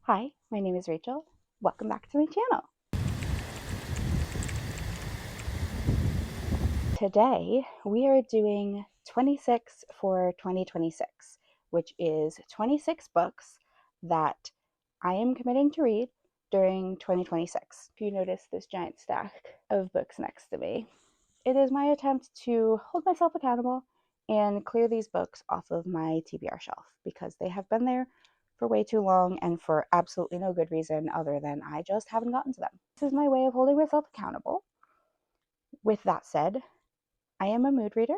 Hi, my name is Rachel. Welcome back to my channel. Today we are doing 26 for 2026, which is 26 books that I am committing to read during 2026. If you notice this giant stack of books next to me, it is my attempt to hold myself accountable and clear these books off of my TBR shelf because they have been there for way too long and for absolutely no good reason other than I just haven't gotten to them. This is my way of holding myself accountable. With that said, I am a mood reader.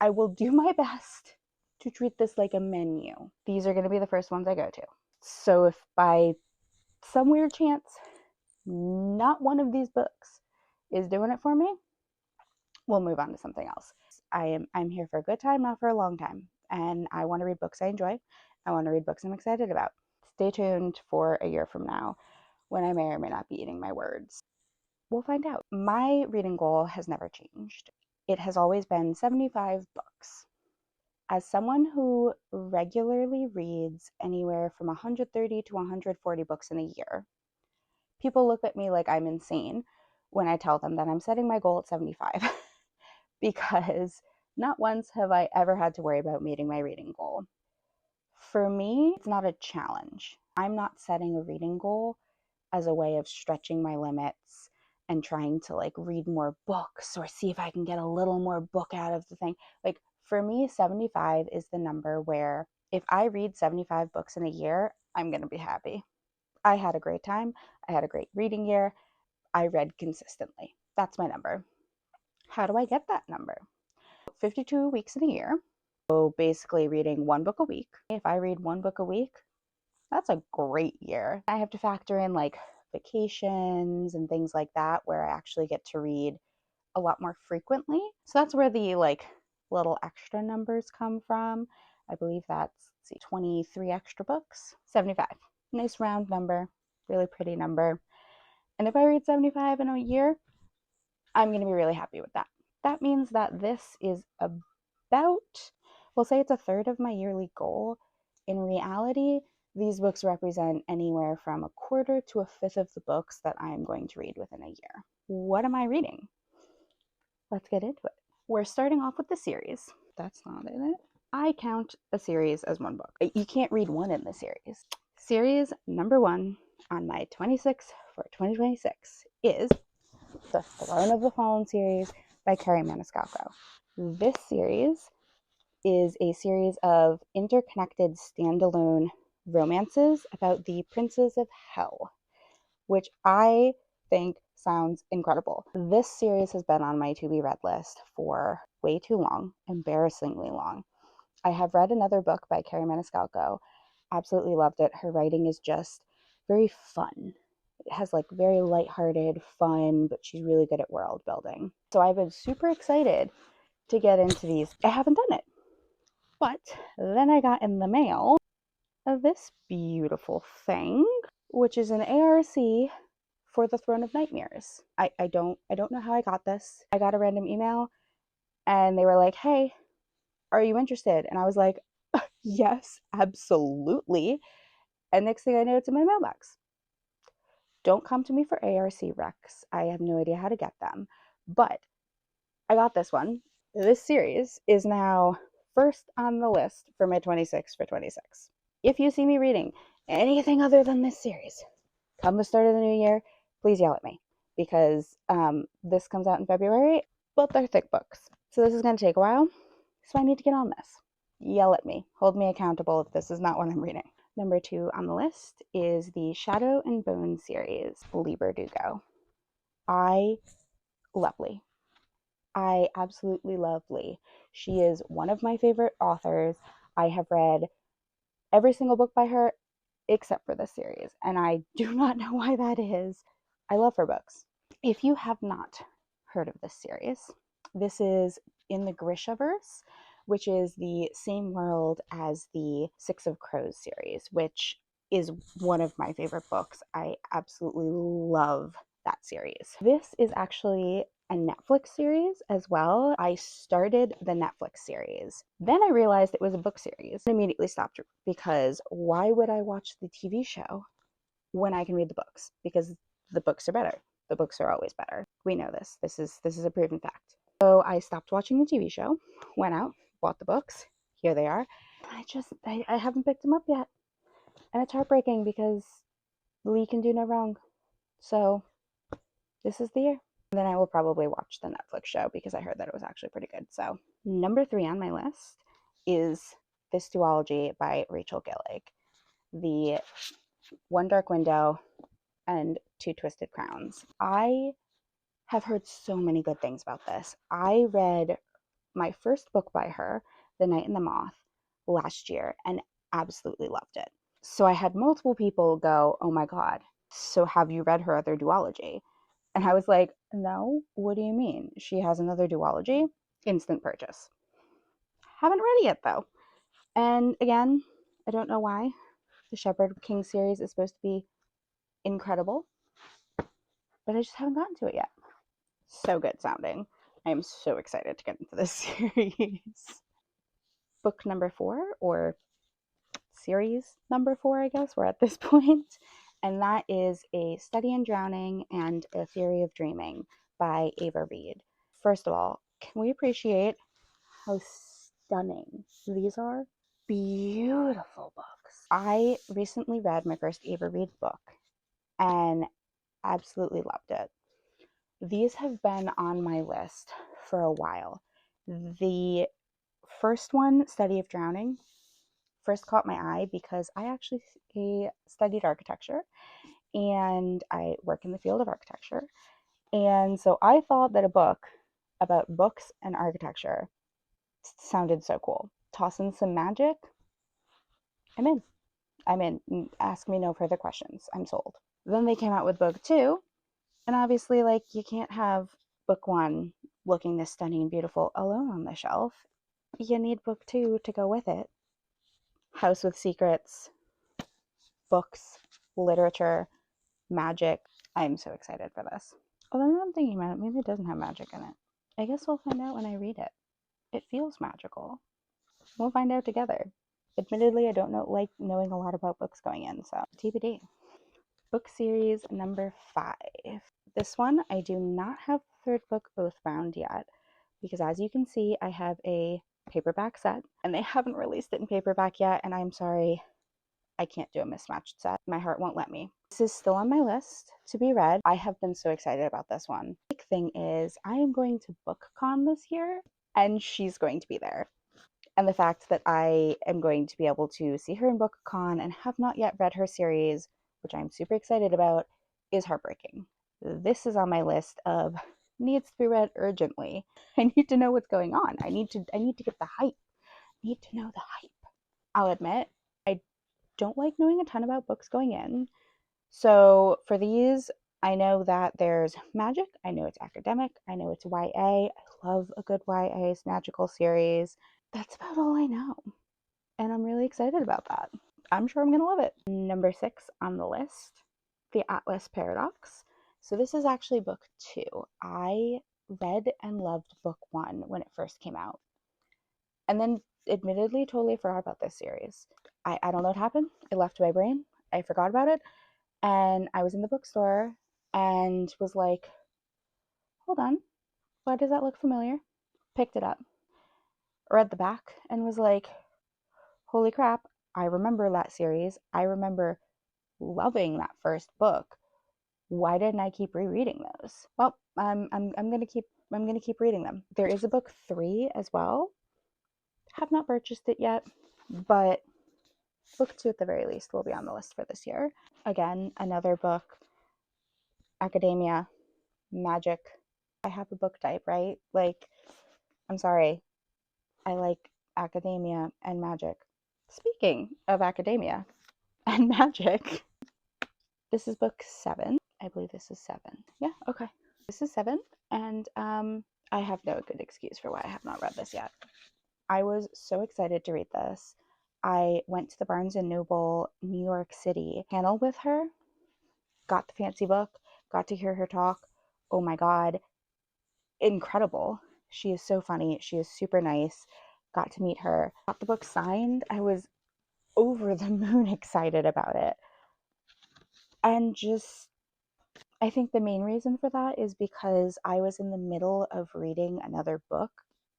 I will do my best to treat this like a menu. These are going to be the first ones I go to. So if by some weird chance not one of these books is doing it for me, we'll move on to something else. I'm here for a good time, not for a long time. And I want to read books I enjoy. I want to read books I'm excited about. Stay tuned for a year from now when I may or may not be eating my words. We'll find out. My reading goal has never changed. It has always been 75 books. As someone who regularly reads anywhere from 130 to 140 books in a year, people look at me like I'm insane when I tell them that I'm setting my goal at 75. Because not once have I ever had to worry about meeting my reading goal. For me, it's not a challenge. I'm not setting a reading goal as a way of stretching my limits and trying to read more books or see if I can get a little more book out of the thing. For me, 75 is the number where if I read 75 books in a year, I'm going to be happy. I had a great time. I had a great reading year. I read consistently. That's my number. How do I get that number? 52 weeks in a year. So basically reading one book a week. If I read one book a week, that's a great year. I have to factor in vacations and things like that where I actually get to read a lot more frequently. So that's where the little extra numbers come from. I believe that's 23 extra books. 75. Nice round number, really pretty number. And if I read 75 in a year, I'm going to be really happy with that. That means that this is about, we'll say it's a third of my yearly goal. In reality, these books represent anywhere from a quarter to a fifth of the books that I'm going to read within a year. What am I reading? Let's get into it. We're starting off with the series. That's not it. I count a series as one book. You can't read one in the series. Series number 1 on my 26 for 2026 is the Throne of the Fallen series by Kerri Maniscalco. This series is a series of interconnected standalone romances about the princes of hell, which I think sounds incredible. This series has been on my to-be read list for way too long, embarrassingly long. I have read another book by Kerri Maniscalco, absolutely loved it. Her writing is just very fun. It has very lighthearted fun, but she's really good at world building. So I've been super excited to get into these. I haven't done it. But then I got in the mail this beautiful thing, which is an ARC for the Throne of Nightmares. I don't know how I got this. I got a random email and they were like, "Hey, are you interested?" And I was like, "Yes, absolutely." And next thing I know, it's in my mailbox. Don't come to me for ARC recs. I have no idea how to get them. But I got this one. This series is now first on the list for my 26 for 26. If you see me reading anything other than this series, come the start of the new year, please yell at me because this comes out in February, but they're thick books. So this is going to take a while. So I need to get on this. Yell at me. Hold me accountable if this is not what I'm reading. Number 2 on the list is the Shadow and Bone series, Leigh Bardugo. I love Leigh. I absolutely love Leigh. She is one of my favorite authors. I have read every single book by her except for this series, and I do not know why that is. I love her books. If you have not heard of this series, this is in the Grishaverse, which is the same world as the Six of Crows series, which is one of my favorite books. I absolutely love that series. This is actually a Netflix series as well. I started the Netflix series. Then I realized it was a book series and immediately stopped because why would I watch the TV show when I can read the books, because the books are better. The books are always better. We know this. This is a proven fact. So I stopped watching the TV show, went out, bought the books. Here they are. I haven't picked them up yet. And it's heartbreaking because Leigh can do no wrong. So this is the year. And then I will probably watch the Netflix show because I heard that it was actually pretty good. So number 3 on my list is this duology by Rachel Gillig, the One Dark Window and Two Twisted Crowns. I have heard so many good things about this. I read my first book by her, The Night and the Moth, last year and absolutely loved it. So I had multiple people go, oh my God, so have you read her other duology? And I was like, no, what do you mean? She has another duology? Instant purchase. Haven't read it yet though. And again, I don't know why. The Shepard King series is supposed to be incredible, but I just haven't gotten to it yet. So good sounding. I am so excited to get into this series. Book number 4, or series number 4, I guess we're at this point, and that is A Study in Drowning and A Theory of Dreaming by Ava Reid. First of all, can we appreciate how stunning these are? Beautiful books. I recently read my first Ava Reid book and absolutely loved it. These have been on my list for a while. The first one, Study of Drowning, first caught my eye because I actually studied architecture and I work in the field of architecture. And so I thought that a book about books and architecture sounded so cool. Toss in some magic, I'm in. I'm in. Ask me no further questions. I'm sold. Then they came out with book 2, and obviously, like, you can't have book 1 looking this stunning and beautiful alone on the shelf. You need book 2 to go with it. House with Secrets, books, literature, magic. I'm so excited for this. Although now I'm thinking about it, maybe it doesn't have magic in it. I guess we'll find out when I read it. It feels magical. We'll find out together. Admittedly, I don't like knowing a lot about books going in, so TBD. Book series number 5. This one, I do not have the third book Oathbound yet, because as you can see, I have a paperback set, and they haven't released it in paperback yet, and I'm sorry, I can't do a mismatched set. My heart won't let me. This is still on my list to be read. I have been so excited about this one. The big thing is I am going to BookCon this year, and she's going to be there. And the fact that I am going to be able to see her in BookCon and have not yet read her series, which I'm super excited about, is heartbreaking. This is on my list of needs to be read urgently. I need to know what's going on. I need to get the hype. I need to know the hype. I'll admit, I don't like knowing a ton about books going in. So for these, I know that there's magic. I know it's academic. I know it's YA. I love a good YA magical series. That's about all I know. And I'm really excited about that. I'm sure I'm going to love it. Number 6 on the list, The Atlas Paradox. So this is actually book 2. I read and loved book 1 when it first came out. And then admittedly totally forgot about this series. I don't know what happened. It left my brain. I forgot about it. And I was in the bookstore and was like, hold on, why does that look familiar? Picked it up, read the back, and was like, holy crap, I remember that series. I remember loving that first book. Why didn't I keep rereading those? Well, I'm gonna keep reading them. There is a book 3 as well. Have not purchased it yet, but book 2 at the very least will be on the list for this year. Again, another book, academia, magic. I have a book type, right? Like, I'm sorry, I like academia and magic. Speaking of academia and magic, this is book 7. I believe this is 7. Yeah, okay. This is 7, and I have no good excuse for why I have not read this yet. I was so excited to read this. I went to the Barnes & Noble New York City panel with her, got the fancy book, got to hear her talk. Oh my God, incredible. She is so funny. She is super nice. Got to meet her. Got the book signed. I was over the moon excited about it. And just, I think the main reason for that is because I was in the middle of reading another book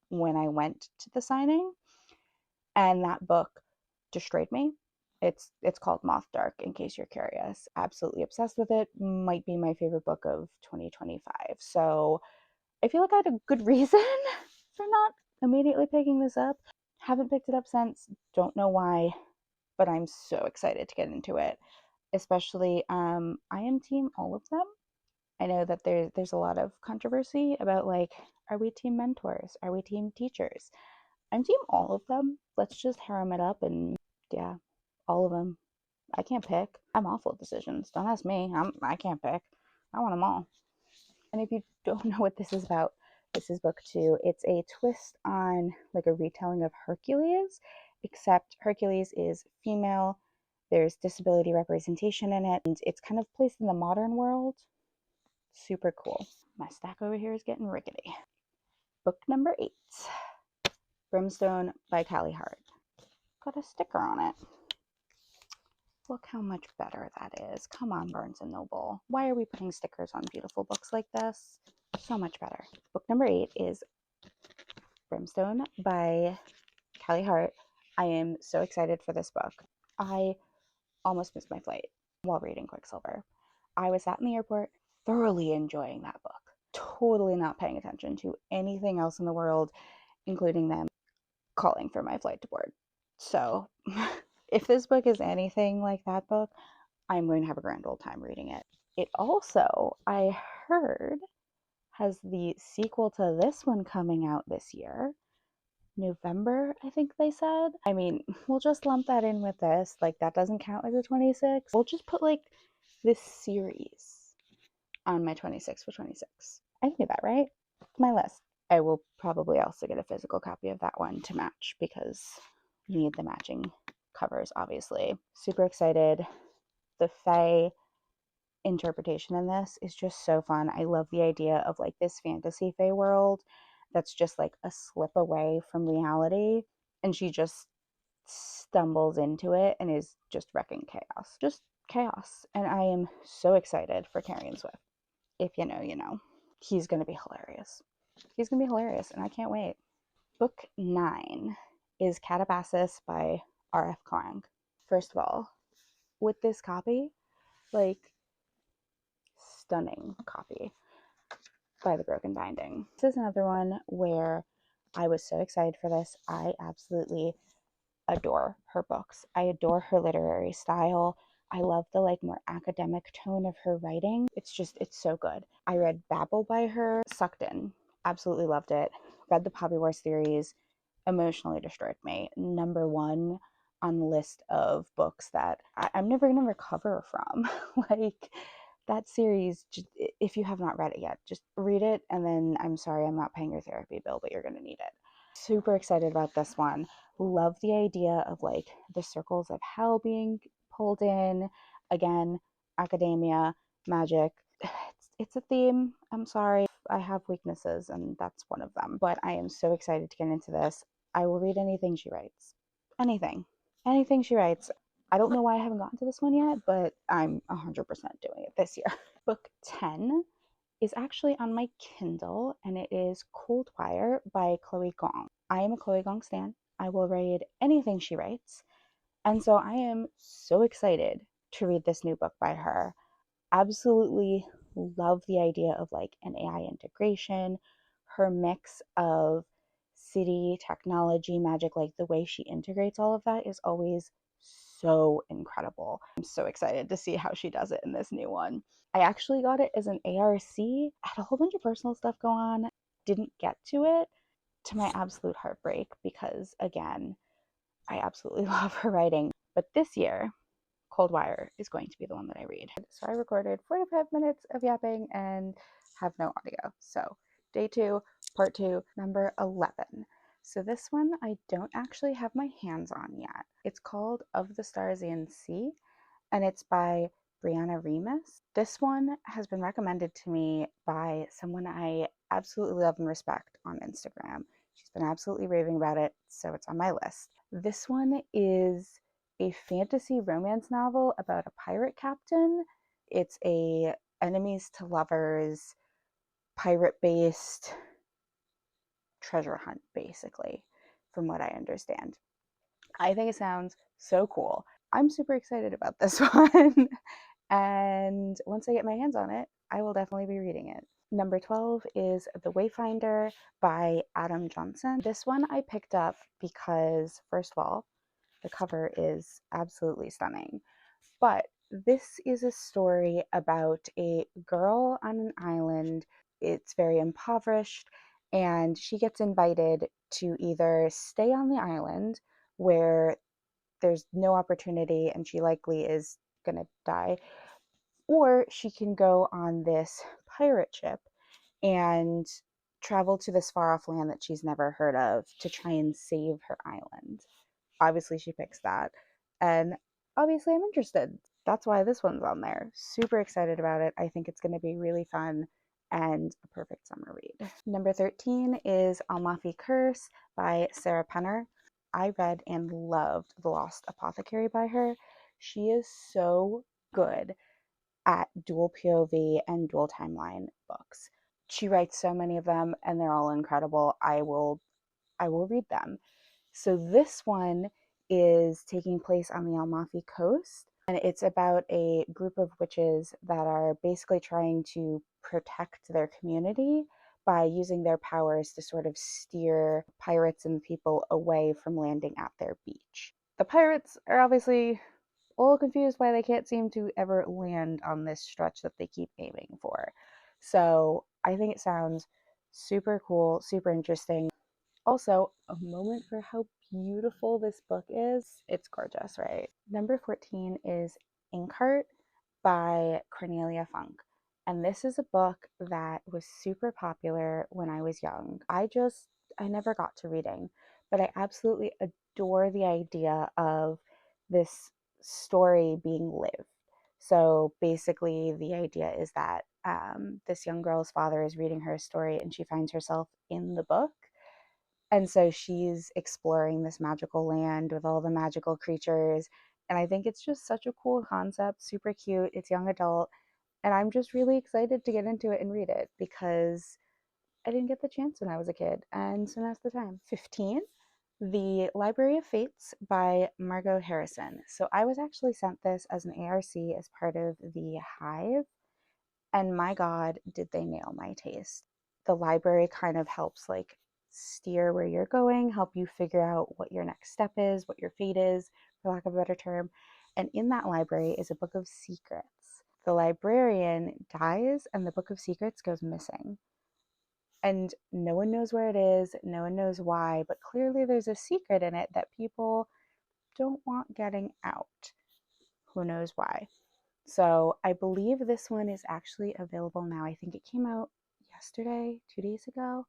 when I went to the signing, and that book destroyed me. It's called Moth Dark, in case you're curious. Absolutely obsessed with it. Might be my favorite book of 2025. So I feel like I had a good reason for not immediately picking this up. Haven't picked it up since. Don't know why, but I'm so excited to get into it. Especially, I am team all of them. I know that there's a lot of controversy about, like, are we team mentors? Are we team teachers? I'm team all of them. Let's just harem it up, and yeah, all of them. I can't pick. I'm awful at decisions. Don't ask me. I can't pick. I want them all. And if you don't know what this is about, this is book 2. It's a twist on like a retelling of Hercules, except Hercules is female. There's disability representation in it, and it's kind of placed in the modern world. Super cool. My stack over here is getting rickety. Book number 8, Brimstone by Callie Hart. Got a sticker on it. Look how much better that is. Come on, Barnes & Noble. Why are we putting stickers on beautiful books like this? So much better. Book number 8 is Brimstone by Callie Hart. I am so excited for this book. I almost missed my flight while reading Quicksilver. I was sat in the airport thoroughly enjoying that book. Totally not paying attention to anything else in the world, including them calling for my flight to board. So if this book is anything like that book, I'm going to have a grand old time reading it. It also, I heard, has the sequel to this one coming out this year. November, I think they said. I mean, we'll just lump that in with this. Like, that doesn't count as a 26. We'll just put, like, this series on my 26 for 26. I can do that, right? My list. I will probably also get a physical copy of that one to match, because you need the matching covers, obviously. Super excited. The Fae interpretation in this is just so fun. I love the idea of like this fantasy Fae world that's just like a slip away from reality, and she just stumbles into it and is just wrecking chaos. Just chaos. And I am so excited for Carrie Swift. If you know, you know. He's gonna be hilarious. He's gonna be hilarious, and I can't wait. Book 9 is Catabasis by R.F. Kuang. First of all, with this copy, like, stunning copy by The Broken Binding. This is another one where I was so excited for this. I absolutely adore her books. I adore her literary style. I love the like more academic tone of her writing. It's so good. I read Babel by her, sucked in, absolutely loved it. Read the Poppy War series, emotionally destroyed me. Number 1 on the list of books that I'm never going to recover from. Like, that series, if you have not read it yet, just read it, and then I'm sorry I'm not paying your therapy bill, but you're going to need it. Super excited about this one. Love the idea of like the circles of hell being pulled in. Again, academia, magic. It's a theme. I'm sorry. I have weaknesses, and that's one of them. But I am so excited to get into this. I will read anything she writes. Anything. Anything she writes. I don't know why I haven't gotten to this one yet, but I'm 100% doing it this year. Book 10 is actually on my Kindle, and it is Coldwire by Chloe Gong. I am a Chloe Gong stan. I will read anything she writes. And so I am so excited to read this new book by her. Absolutely love the idea of like an AI integration, her mix of city, technology, magic, like the way she integrates all of that is always so incredible. I'm so excited to see how she does it in this new one. I actually got it as an ARC. I had a whole bunch of personal stuff go on, didn't get to it, to my absolute heartbreak, because again, I absolutely love her writing. But this year, Coldwire is going to be the one that I read. So I recorded 45 minutes of yapping and have no audio. So day 2, part 2, number 11. So this one I don't actually have my hands on yet. It's called Of the Stars and Sea, and it's by Brianna Remus. This one has been recommended to me by someone I absolutely love and respect on Instagram. She's been absolutely raving about it, so it's on my list. This one is a fantasy romance novel about a pirate captain it's a enemies to lovers, pirate-based treasure hunt, basically, from what I understand. I think it sounds so cool. I'm super excited about this one. And once I get my hands on it, I will definitely be reading it. Number 12 is The Wayfinder by Adam Johnson. This one I picked up because, first of all, the cover is absolutely stunning. But this is a story about a girl on an island. It's very impoverished, and she gets invited to either stay on the island where there's no opportunity and she likely is going to die, or she can go on this pirate ship and travel to this far off land that she's never heard of to try and save her island. Obviously, she picks that. And obviously, I'm interested. That's why this one's on there. Super excited about it. I think it's going to be really fun and a perfect summer read. Number 13 is Almafi Curse by Sarah Penner. I read and loved The Lost Apothecary by her. She is so good at dual POV and dual timeline books. She writes so many of them and they're all incredible. I will read them. So this one is taking place on the Almafi coast, and it's about a group of witches that are basically trying to protect their community by using their powers to sort of steer pirates and people away from landing at their beach. The pirates are obviously a little confused why they can't seem to ever land on this stretch that they keep aiming for. So I think it sounds super cool, super interesting. Also, a moment for how beautiful this book is. It's gorgeous, right? Number 14 is Inkheart by Cornelia Funk. And this is a book that was super popular when I was young. I never got to reading, but I absolutely adore the idea of this story being lived. So basically, the idea is that this young girl's father is reading her a story and she finds herself in the book. And so she's exploring this magical land with all the magical creatures. And I think it's just such a cool concept, super cute. It's young adult. And I'm just really excited to get into it and read it because I didn't get the chance when I was a kid. And so now's the time. 15, The Library of Fates by Margot Harrison. So I was actually sent this as an ARC as part of the Hive. And my God, did they nail my taste. The library kind of helps like steer where you're going, help you figure out what your next step is, what your fate is, for lack of a better term. And in that library is a book of secrets. The librarian dies and the book of secrets goes missing. And no one knows where it is, no one knows why, but clearly there's a secret in it that people don't want getting out. Who knows why? So I believe this one is actually available now. I think it came out yesterday, 2 days ago.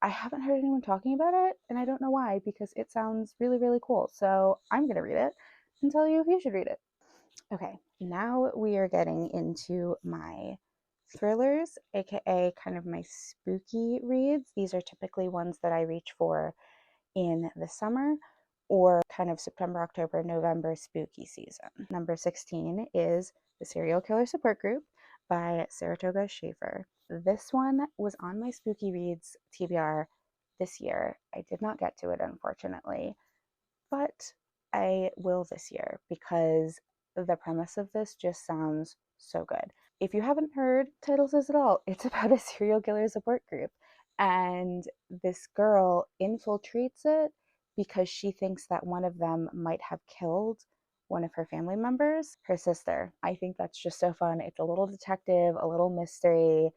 I haven't heard anyone talking about it, and I don't know why, because it sounds really, really cool. So I'm going to read it and tell you if you should read it. Okay, now we are getting into my thrillers, aka kind of my spooky reads. These are typically ones that I reach for in the summer or kind of September, October, November spooky season. Number 16 is The Serial Killer Support Group by Saratoga Schaefer. This one was on my spooky reads TBR this year. I did not get to it, unfortunately, but I will this year because the premise of this just sounds so good. If you haven't heard, title says it all. It's about a serial killer support group, and this girl infiltrates it because she thinks that one of them might have killed one of her family members, her sister. I think that's just so fun. It's a little detective, a little mystery,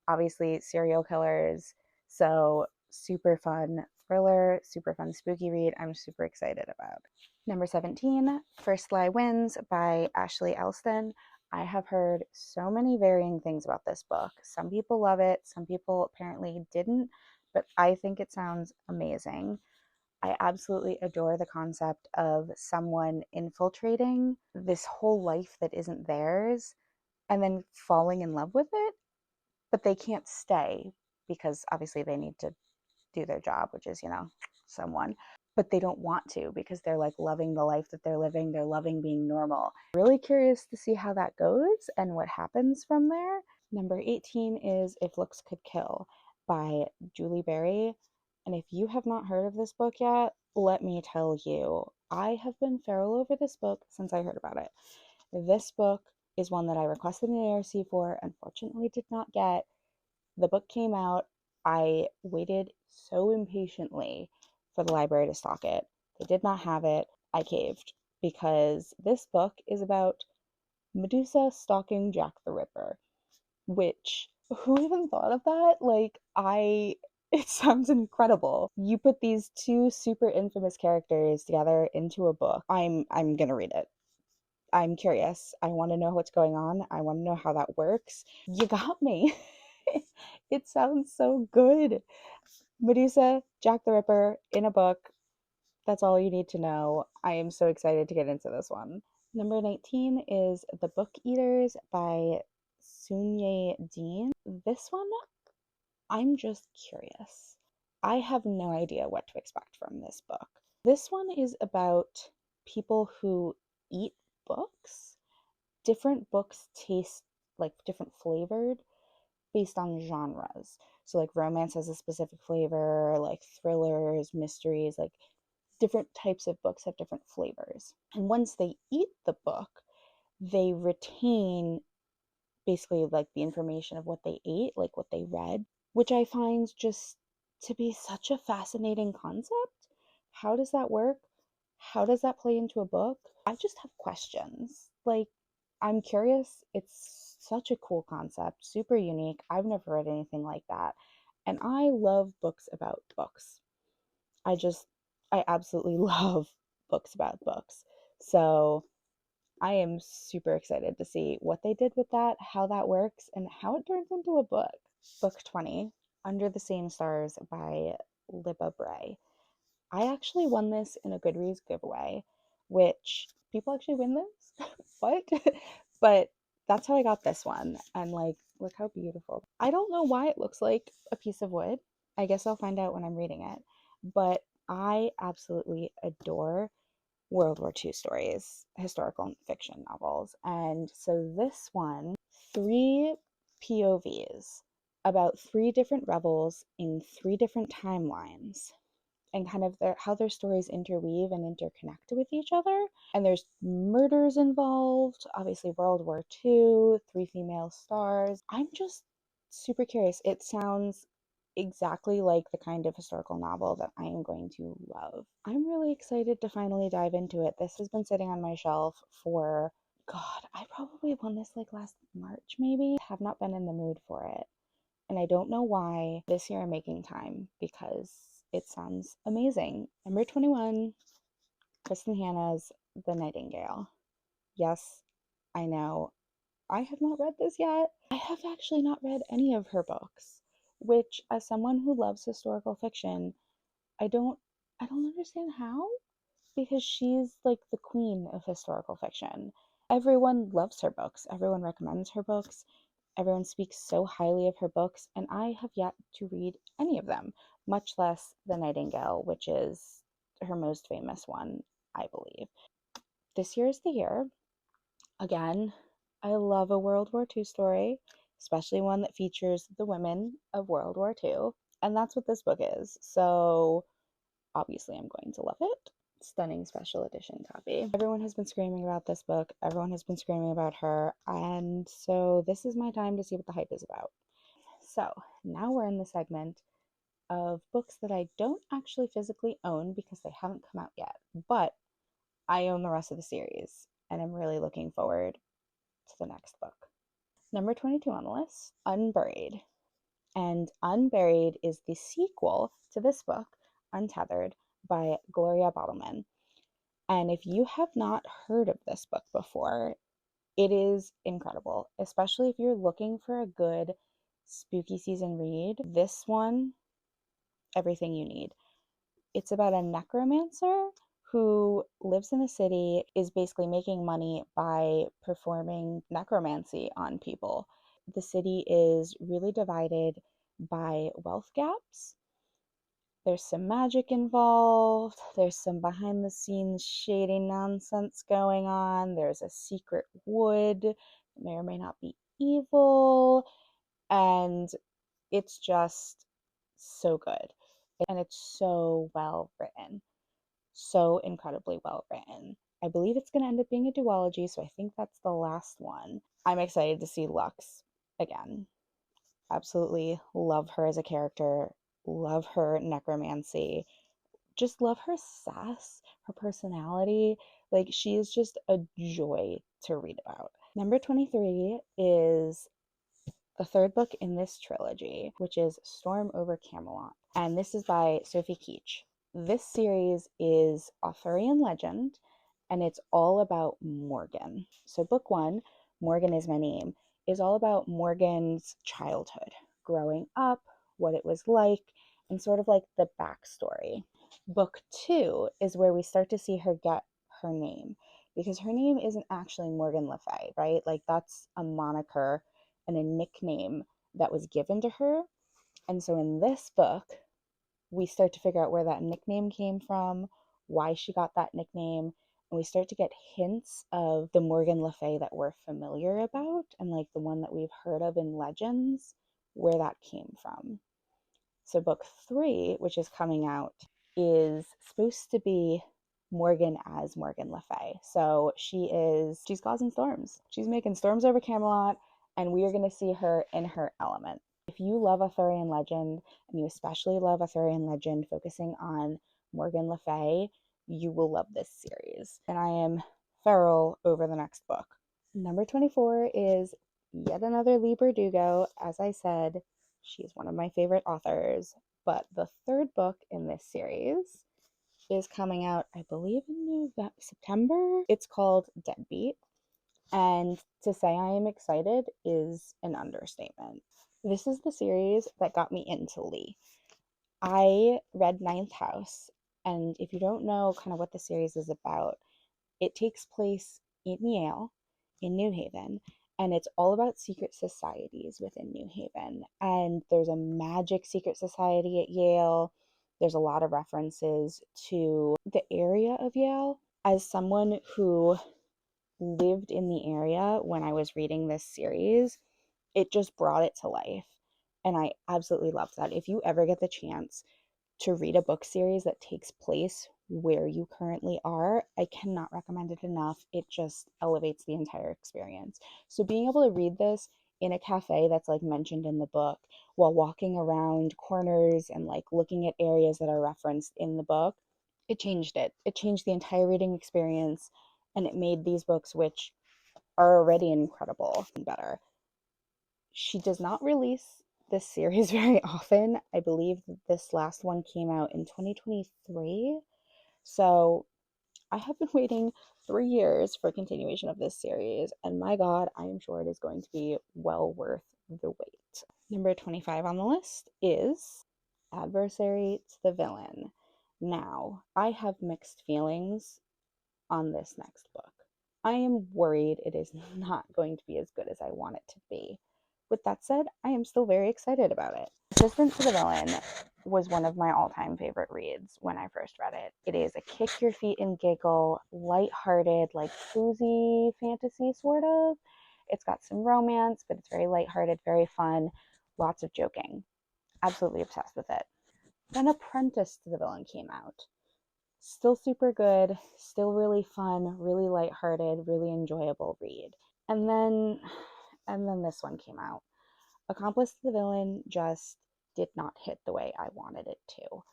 obviously serial killers. So super fun thriller, super fun spooky read. I'm super excited about. Number 17, First Lie Wins by Ashley Elston. I have heard so many varying things about this book. Some people love it, some people apparently didn't, but I think it sounds amazing. I absolutely adore the concept of someone infiltrating this whole life that isn't theirs and then falling in love with it, but they can't stay because obviously they need to do their job, which is, someone. but they don't want to because they're like loving the life that they're living. They're loving being normal. Really curious to see how that goes and what happens from there. Number 18 is If Looks Could Kill by Julie Berry. And if you have not heard of this book yet, let me tell you, I have been feral over this book since I heard about it. This book is one that I requested an ARC for, unfortunately did not get. The book came out. I waited so impatiently for the library to stock it. They did not have it. I caved because this book is about Medusa stalking Jack the Ripper, which, who even thought of that? It sounds incredible. You put these two super infamous characters together into a book. I'm gonna read it. I'm curious. I want to know what's going on. I want to know how that works. You got me. It sounds so good. Medusa, Jack the Ripper in a book. That's all you need to know. I am so excited to get into this one. Number 19 is The Book Eaters by Sunye Dean. This one, I'm just curious. I have no idea what to expect from this book. This one is about people who eat books. Different books taste like different flavored based on genres. So like romance has a specific flavor, like thrillers, mysteries, like different types of books have different flavors. And once they eat the book, they retain basically like the information of what they ate, like what they read, which I find just to be such a fascinating concept. How does that work? How does that play into a book? I just have questions. Like, I'm curious. It's such a cool concept, super unique. I've never read anything like that. And I love books about books. I absolutely love books about books. So I am super excited to see what they did with that, how that works, and how it turns into a book. Book 20, Under the Same Stars by Libba Bray. I actually won this in a Goodreads giveaway, which people actually win this? What? But that's how I got this one. And like, look how beautiful. I don't know why it looks like a piece of wood. I guess I'll find out when I'm reading it. But I absolutely adore World War II stories, historical fiction novels. And so this one, 3 POVs about 3 different rebels in 3 different timelines and kind of how their stories interweave and interconnect with each other. And there's murders involved, obviously World War II, 3 female stars. I'm just super curious. It sounds exactly like the kind of historical novel that I am going to love. I'm really excited to finally dive into it. This has been sitting on my shelf for, God, I probably won this like last March maybe. Have not been in the mood for it. And I don't know why. This year I'm making time because it sounds amazing. Number 21, Kristen Hanna's The Nightingale. Yes, I know. I have not read this yet. I have actually not read any of her books, which as someone who loves historical fiction, I don't understand how, because she's like the queen of historical fiction. Everyone loves her books. Everyone recommends her books. Everyone speaks so highly of her books, and I have yet to read any of them, much less The Nightingale, which is her most famous one, I believe. This year is the year. Again, I love a World War II story, especially one that features the women of World War II, and that's what this book is. So obviously I'm going to love it. Stunning special edition copy. Everyone has been screaming about this book. Everyone has been screaming about her. And so this is my time to see what the hype is about. So now we're in the segment of books that I don't actually physically own because they haven't come out yet, but I own the rest of the series and I'm really looking forward to the next book. Number 22 on the list, Unburied. And Unburied is the sequel to this book, Untethered, by Gloria Bottleman. And if you have not heard of this book before, it is incredible, especially if you're looking for a good spooky season read. This one, everything you need. It's about a necromancer who lives in a city, is basically making money by performing necromancy on people. The city is really divided by wealth gaps, There's some magic involved. There's some behind the scenes shady nonsense going on. There's a secret wood that may or may not be evil. And it's just so good. And it's so well written. So incredibly well written. I believe it's going to end up being a duology, so I think that's the last one. I'm excited to see Lux again. Absolutely love her as a character, love her necromancy, just love her sass, her personality. Like, she is just a joy to read about. Number 23 is the third book in this trilogy, which is Storm Over Camelot. And this is by Sophie Keach. This series is Arthurian legend, and it's all about Morgan. So book one, Morgan is My Name, is all about Morgan's childhood, growing up, what it was like, and sort of like the backstory. Book two is where we start to see her get her name, because her name isn't actually Morgan Le Fay, right? Like, that's a moniker and a nickname that was given to her. And so in this book, we start to figure out where that nickname came from, why she got that nickname, and we start to get hints of the Morgan Le Fay that we're familiar about and like the one that we've heard of in legends, where that came from. So book three, which is coming out, is supposed to be Morgan as Morgan Le Fay. So she's causing storms. She's making storms over Camelot, and we are going to see her in her element. If you love Arthurian legend, and you especially love Arthurian legend focusing on Morgan Le Fay, you will love this series. And I am feral over the next book. Number 24 is yet another Leigh Bardugo. As I said, she's one of my favorite authors, but the third book in this series is coming out, I believe, in September. It's called Deadbeat, and to say I am excited is an understatement. This is the series that got me into Leigh. I read Ninth House, and if you don't know kind of what the series is about, it takes place in Yale, in New Haven, and it's all about secret societies within New Haven. And there's a magic secret society at Yale. There's a lot of references to the area of Yale. As someone who lived in the area when I was reading this series, it just brought it to life. And I absolutely loved that. If you ever get the chance to read a book series that takes place where you currently are, I cannot recommend it enough. It just elevates the entire experience. So being able to read this in a cafe that's like mentioned in the book, while walking around corners and like looking at areas that are referenced in the book, it changed it. It changed the entire reading experience, and it made these books, which are already incredible, better. She does not release this series very often. I believe that this last one came out in 2023. So I have been waiting 3 years for a continuation of this series, and my God, I am sure it is going to be well worth the wait. Number 25 on the list is Adversary to the Villain. Now, I have mixed feelings on this next book. I am worried it is not going to be as good as I want it to be. With that said, I am still very excited about it. Assistant to the Villain was one of my all-time favorite reads when I first read it. It is a kick your feet and giggle, lighthearted, like cozy fantasy sort of. It's got some romance, but it's very lighthearted, very fun, lots of joking. Absolutely obsessed with it. Then Apprentice to the Villain came out. Still super good, still really fun, really lighthearted, really enjoyable read. And then this one came out. Accomplice to the Villain just did not hit the way I wanted it to.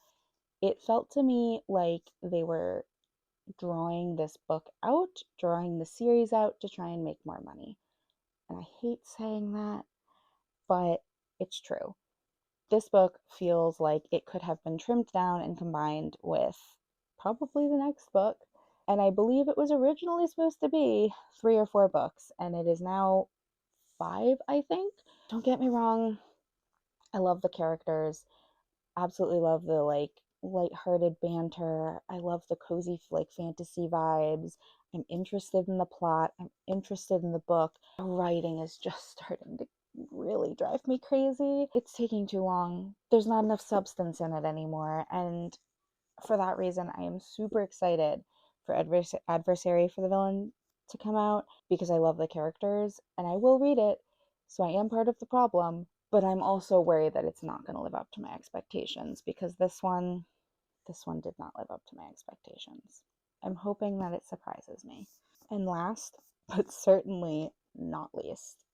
It felt to me like they were drawing this book out, drawing the series out to try and make more money. And I hate saying that, but it's true. This book feels like it could have been trimmed down and combined with probably the next book. And I believe it was originally supposed to be 3 or 4 books, and it is now 5, I think. Don't get me wrong, I love the characters. Absolutely love the like lighthearted banter. I love the cozy like fantasy vibes. I'm interested in the plot. I'm interested in the book. The writing is just starting to really drive me crazy. It's taking too long. There's not enough substance in it anymore. And for that reason, I am super excited for Adversary for the Villain to come out because I love the characters and I will read it. So I am part of the problem, but I'm also worried that it's not going to live up to my expectations because this one did not live up to my expectations. I'm hoping that it surprises me. And last, but certainly not least,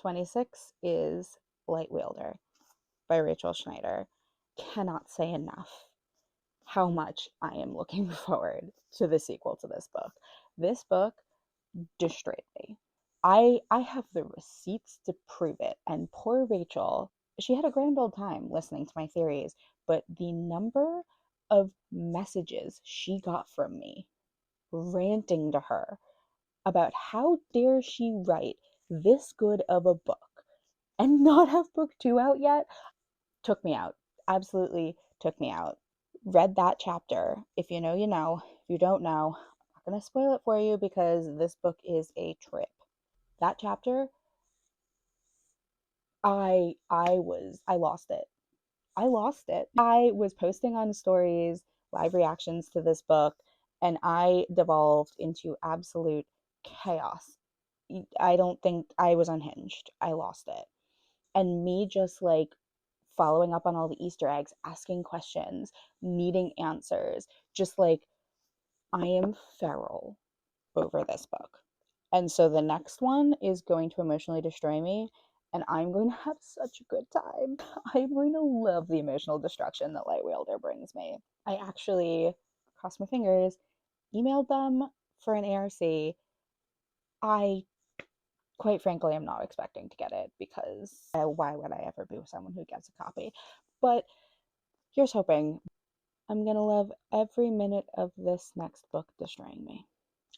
26 is Light Wielder by Rachel Schneider. Cannot say enough how much I am looking forward to the sequel to this book. This book destroyed me. I have the receipts to prove it. And poor Rachel, she had a grand old time listening to my theories, but the number of messages she got from me ranting to her about how dare she write this good of a book and not have book 2 out yet took me out. Absolutely took me out. Read that chapter. If you know, you know. If you don't know, I'm not going to spoil it for you because this book is a trip. That chapter, I lost it. I lost it. I was posting on stories, live reactions to this book, and I devolved into absolute chaos. I don't think I was unhinged. I lost it. And me just like following up on all the Easter eggs, asking questions, needing answers, just like I am feral over this book. And so the next one is going to emotionally destroy me, and I'm going to have such a good time. I'm going to love the emotional destruction that Light Wielder brings me. I actually, crossed my fingers, emailed them for an ARC. I, quite frankly, am not expecting to get it because why would I ever be with someone who gets a copy? But here's hoping. I'm going to love every minute of this next book destroying me.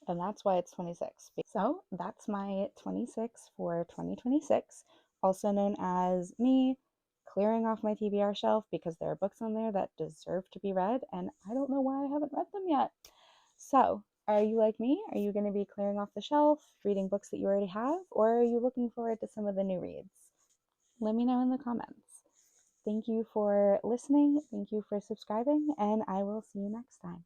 And that's why it's 26. So that's my 26 for 2026, also known as me clearing off my TBR shelf because there are books on there that deserve to be read, and I don't know why I haven't read them yet. So, are you like me? Are you going to be clearing off the shelf, reading books that you already have, or are you looking forward to some of the new reads? Let me know in the comments. Thank you for listening, thank you for subscribing, and I will see you next time.